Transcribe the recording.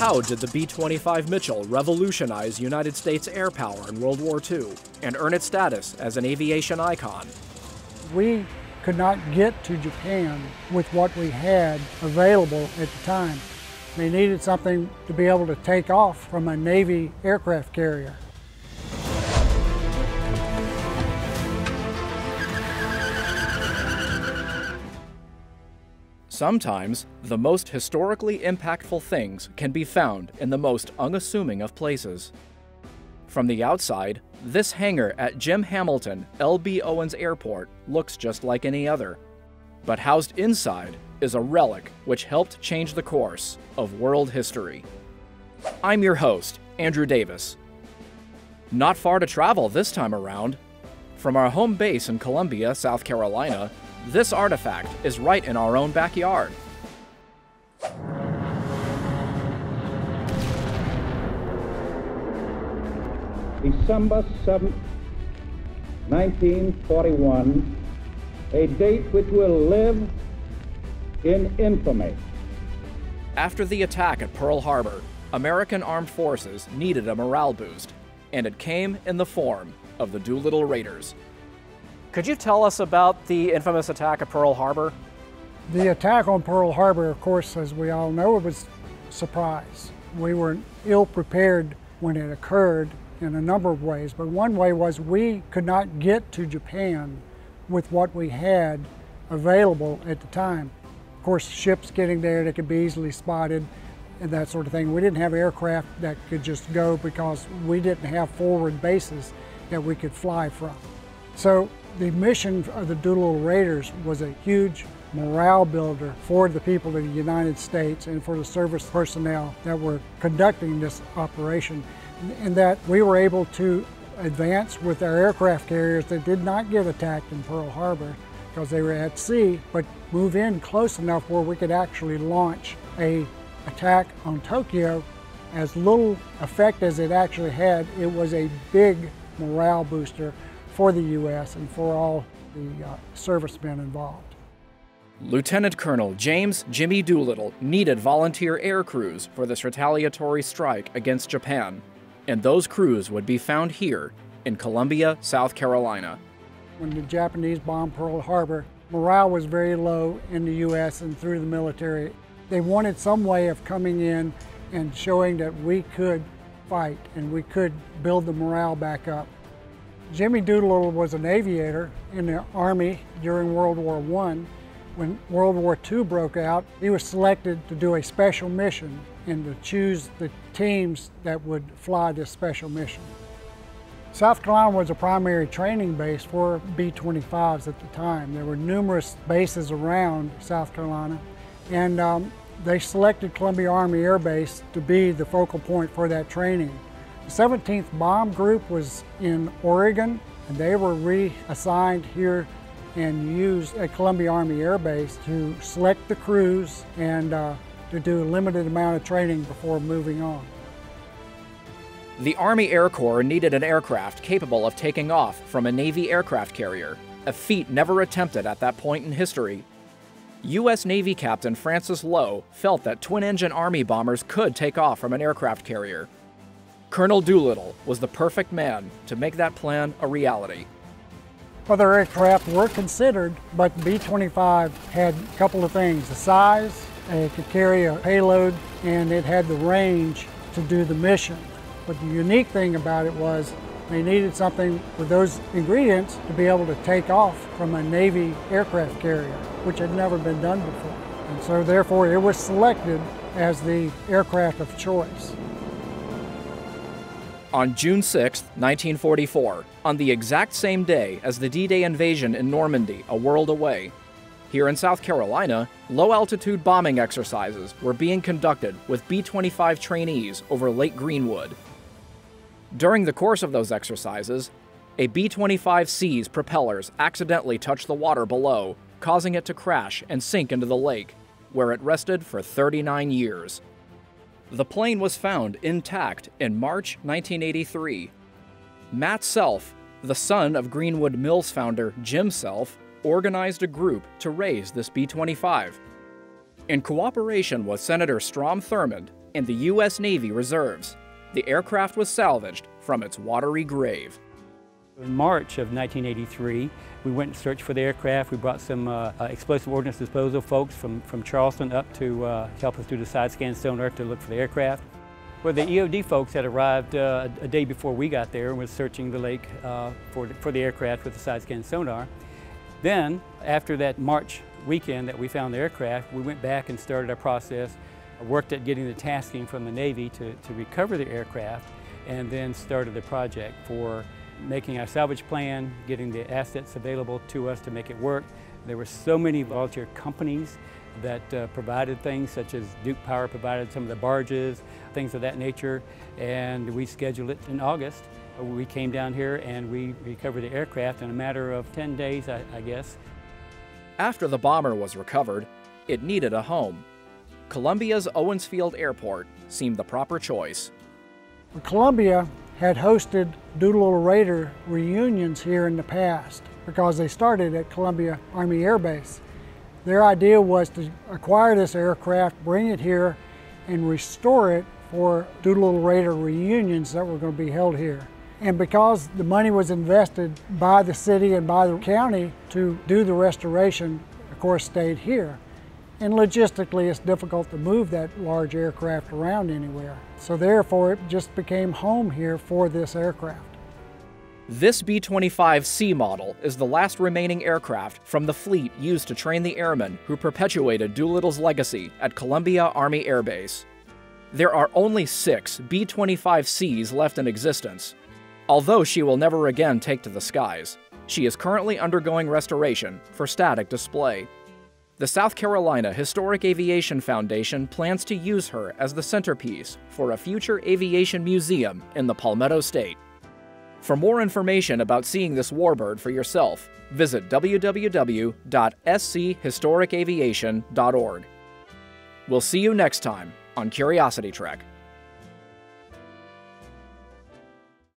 How did the B-25 Mitchell revolutionize United States air power in World War II and earn its status as an aviation icon? We could not get to Japan with what we had available at the time. They needed something to be able to take off from a Navy aircraft carrier. Sometimes, the most historically impactful things can be found in the most unassuming of places. From the outside, this hangar at Jim Hamilton L.B. Owens Airport looks just like any other. But housed inside is a relic which helped change the course of world history. I'm your host, Andrew Davis. Not far to travel this time around. From our home base in Columbia, South Carolina, this artifact is right in our own backyard. December 7th, 1941, a date which will live in infamy. After the attack at Pearl Harbor, American armed forces needed a morale boost, and it came in the form of the Doolittle Raiders. Could you tell us about the infamous attack at Pearl Harbor? The attack on Pearl Harbor, of course, as we all know, it was a surprise. We were ill prepared when it occurred in a number of ways, but one way was we could not get to Japan with what we had available at the time. Of course, ships getting there, they could be easily spotted and that sort of thing. We didn't have aircraft that could just go because we didn't have forward bases that we could fly from. So the mission of the Doolittle Raiders was a huge morale builder for the people of the United States and for the service personnel that were conducting this operation, in that we were able to advance with our aircraft carriers that did not get attacked in Pearl Harbor because they were at sea, but move in close enough where we could actually launch an attack on Tokyo. As little effect as it actually had, it was a big morale booster for the U.S. and for all the servicemen involved. Lieutenant Colonel James Jimmy Doolittle needed volunteer air crews for this retaliatory strike against Japan, and those crews would be found here in Columbia, South Carolina. When the Japanese bombed Pearl Harbor, morale was very low in the U.S. and through the military. They wanted some way of coming in and showing that we could fight and we could build the morale back up. Jimmy Doolittle was an aviator in the Army during World War I. When World War II broke out, he was selected to do a special mission and to choose the teams that would fly this special mission. South Carolina was a primary training base for B-25s at the time. There were numerous bases around South Carolina, and they selected Columbia Army Air Base to be the focal point for that training. The 17th Bomb Group was in Oregon, and they were reassigned here and used at Columbia Army Air Base to select the crews and to do a limited amount of training before moving on. The Army Air Corps needed an aircraft capable of taking off from a Navy aircraft carrier, a feat never attempted at that point in history. U.S. Navy Captain Francis Lowe felt that twin-engine Army bombers could take off from an aircraft carrier. Colonel Doolittle was the perfect man to make that plan a reality. Other aircraft were considered, but B-25 had a couple of things: the size, it could carry a payload, and it had the range to do the mission. But the unique thing about it was they needed something with those ingredients to be able to take off from a Navy aircraft carrier, which had never been done before. And so therefore it was selected as the aircraft of choice. On June 6, 1944, on the exact same day as the D-Day invasion in Normandy, a world away, here in South Carolina, low-altitude bombing exercises were being conducted with B-25 trainees over Lake Greenwood. During the course of those exercises, a B-25C's propellers accidentally touched the water below, causing it to crash and sink into the lake, where it rested for 39 years. The plane was found intact in March 1983. Matt Self, the son of Greenwood Mills founder Jim Self, organized a group to raise this B-25. In cooperation with Senator Strom Thurmond and the U.S. Navy Reserves, the aircraft was salvaged from its watery grave. In March of 1983, we went and searched for the aircraft. We brought some explosive ordnance disposal folks from Charleston up to help us do the side scan sonar to look for the aircraft. Well, the EOD folks had arrived a day before we got there and was searching the lake for the aircraft with the side scan sonar. Then, after that March weekend that we found the aircraft, we went back and started our process, worked at getting the tasking from the Navy to recover the aircraft, and then started the project for making our salvage plan, getting the assets available to us to make it work. There were so many volunteer companies that provided things, such as Duke Power provided some of the barges, things of that nature, and we scheduled it in August. We came down here and we recovered the aircraft in a matter of 10 days, I guess. After the bomber was recovered, it needed a home. Columbia's Owens Field Airport seemed the proper choice. Columbia had hosted Doolittle Raider reunions here in the past because they started at Columbia Army Air Base. Their idea was to acquire this aircraft, bring it here, and restore it for Doolittle Raider reunions that were going to be held here. And because the money was invested by the city and by the county to do the restoration, of course, stayed here. And logistically, it's difficult to move that large aircraft around anywhere. So therefore, it just became home here for this aircraft. This B-25C model is the last remaining aircraft from the fleet used to train the airmen who perpetuated Doolittle's legacy at Columbia Army Air Base. There are only 6 B-25Cs left in existence. Although she will never again take to the skies, she is currently undergoing restoration for static display. The South Carolina Historic Aviation Foundation plans to use her as the centerpiece for a future aviation museum in the Palmetto State. For more information about seeing this warbird for yourself, visit www.schistoricaviation.org. We'll see you next time on Curiosity Trek.